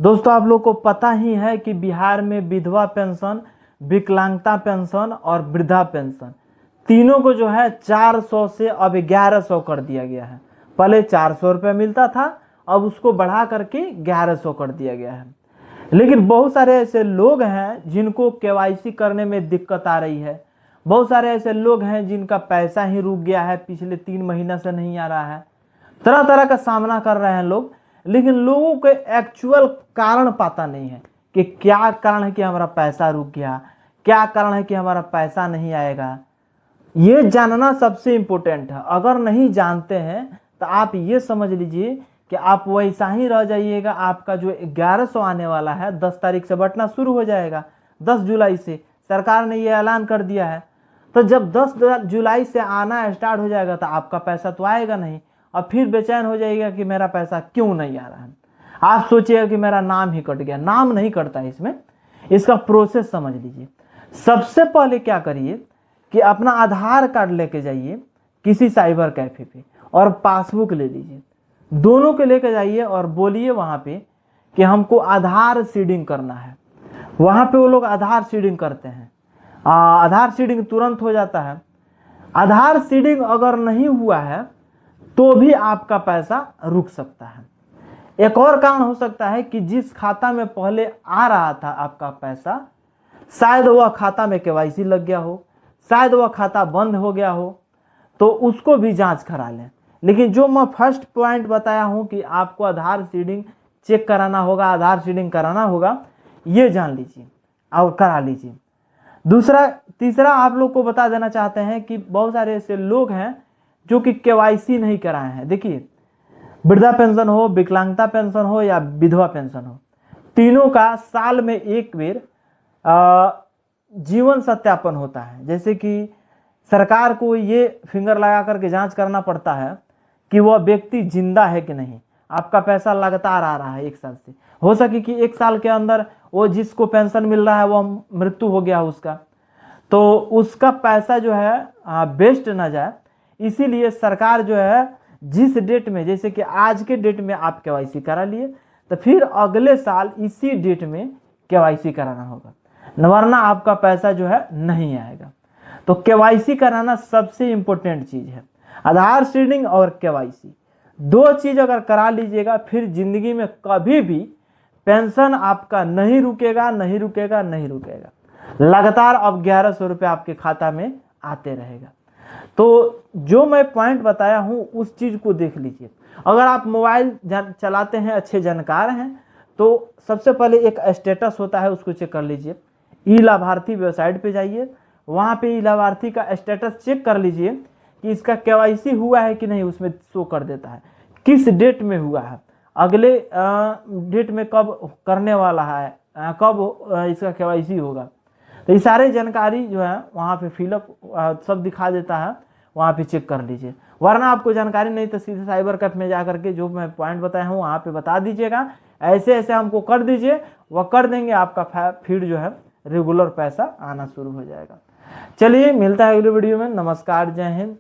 दोस्तों आप लोग को पता ही है कि बिहार में विधवा पेंशन, विकलांगता पेंशन और वृद्धा पेंशन तीनों को जो है 400 से अब 1100 कर दिया गया है। पहले 400 रुपये मिलता था, अब उसको बढ़ा करके 1100 कर दिया गया है। लेकिन बहुत सारे ऐसे लोग हैं जिनको केवाईसी करने में दिक्कत आ रही है। बहुत सारे ऐसे लोग हैं जिनका पैसा ही रुक गया है, पिछले 3 महीना से नहीं आ रहा है। तरह तरह का सामना कर रहे हैं लोग, लेकिन लोगों के एक्चुअल कारण पता नहीं है कि क्या कारण है कि हमारा पैसा रुक गया, क्या कारण है कि हमारा पैसा नहीं आएगा। ये जानना सबसे इम्पोर्टेंट है। अगर नहीं जानते हैं तो आप ये समझ लीजिए कि आप वैसा ही रह जाइएगा। आपका जो 1100 आने वाला है 10 तारीख से बंटना शुरू हो जाएगा। 10 जुलाई से सरकार ने ये ऐलान कर दिया है। तो जब 10 जुलाई से आना स्टार्ट हो जाएगा तो आपका पैसा तो आएगा नहीं, और फिर बेचैन हो जाएगा कि मेरा पैसा क्यों नहीं आ रहा है। आप सोचिएगा कि मेरा नाम ही कट गया। नाम नहीं कटता है इसमें, इसका प्रोसेस समझ लीजिए। सबसे पहले क्या करिए कि अपना आधार कार्ड लेके जाइए किसी साइबर कैफे पे और पासबुक ले लीजिए। दोनों के लेके जाइए और बोलिए वहाँ पे कि हमको आधार सीडिंग करना है। वहाँ पे वो लोग आधार सीडिंग करते हैं। आधार सीडिंग तुरंत हो जाता है। आधार सीडिंग अगर नहीं हुआ है तो भी आपका पैसा रुक सकता है। एक और कारण हो सकता है कि जिस खाता में पहले आ रहा था आपका पैसा, शायद वह खाता में केवाईसी लग गया हो, शायद वह खाता बंद हो गया हो, तो उसको भी जांच करा लें। लेकिन जो मैं फर्स्ट पॉइंट बताया हूं कि आपको आधार सीडिंग चेक कराना होगा, आधार सीडिंग कराना होगा, ये जान लीजिए और करा लीजिए। तीसरा आप लोग को बता देना चाहते हैं कि बहुत सारे ऐसे लोग हैं जो कि केवाईसी नहीं कराए हैं। देखिए, वृद्धा पेंशन हो, विकलांगता पेंशन हो या विधवा पेंशन हो, तीनों का साल में एक बेर जीवन सत्यापन होता है। जैसे कि सरकार को ये फिंगर लगा करके जांच करना पड़ता है कि वह व्यक्ति जिंदा है कि नहीं। आपका पैसा लगातार आ रहा है 1 साल से, हो सके कि 1 साल के अंदर वो जिसको पेंशन मिल रहा है वह मृत्यु हो गया उसका, तो उसका पैसा जो है वेस्ट ना जाए, इसीलिए सरकार जो है जिस डेट में, जैसे कि आज के डेट में आप केवाईसी करा लिए तो फिर अगले साल इसी डेट में केवाईसी कराना होगा, वरना आपका पैसा जो है नहीं आएगा। तो केवाईसी कराना सबसे इम्पोर्टेंट चीज़ है। आधार सीडिंग और केवाईसी 2 चीज़ अगर करा लीजिएगा, फिर जिंदगी में कभी भी पेंशन आपका नहीं रुकेगा, नहीं रुकेगा, नहीं रुकेगा। लगातार अब 1100 रुपये आपके खाता में आते रहेगा। तो जो मैं पॉइंट बताया हूँ उस चीज़ को देख लीजिए। अगर आप मोबाइल चलाते हैं, अच्छे जानकार हैं, तो सबसे पहले एक स्टेटस होता है, उसको चेक कर लीजिए। ई लाभार्थी वेबसाइट पे जाइए, वहाँ पे ई लाभार्थी का स्टेटस चेक कर लीजिए कि इसका केवाईसी हुआ है कि नहीं। उसमें शो कर देता है किस डेट में हुआ है, अगले डेट में कब करने वाला है, कब इसका केवाईसी होगा। तो ये सारे जानकारी जो है वहाँ पे फिलअप सब दिखा देता है, वहाँ पे चेक कर लीजिए। वरना आपको जानकारी नहीं तो सीधे साइबर कैफे में जा करके जो मैं पॉइंट बताया हूँ वहाँ पे बता दीजिएगा, ऐसे ऐसे हमको कर दीजिए, वह कर देंगे। आपका फिर जो है रेगुलर पैसा आना शुरू हो जाएगा। चलिए, मिलता है अगले वीडियो में। नमस्कार, जय हिंद।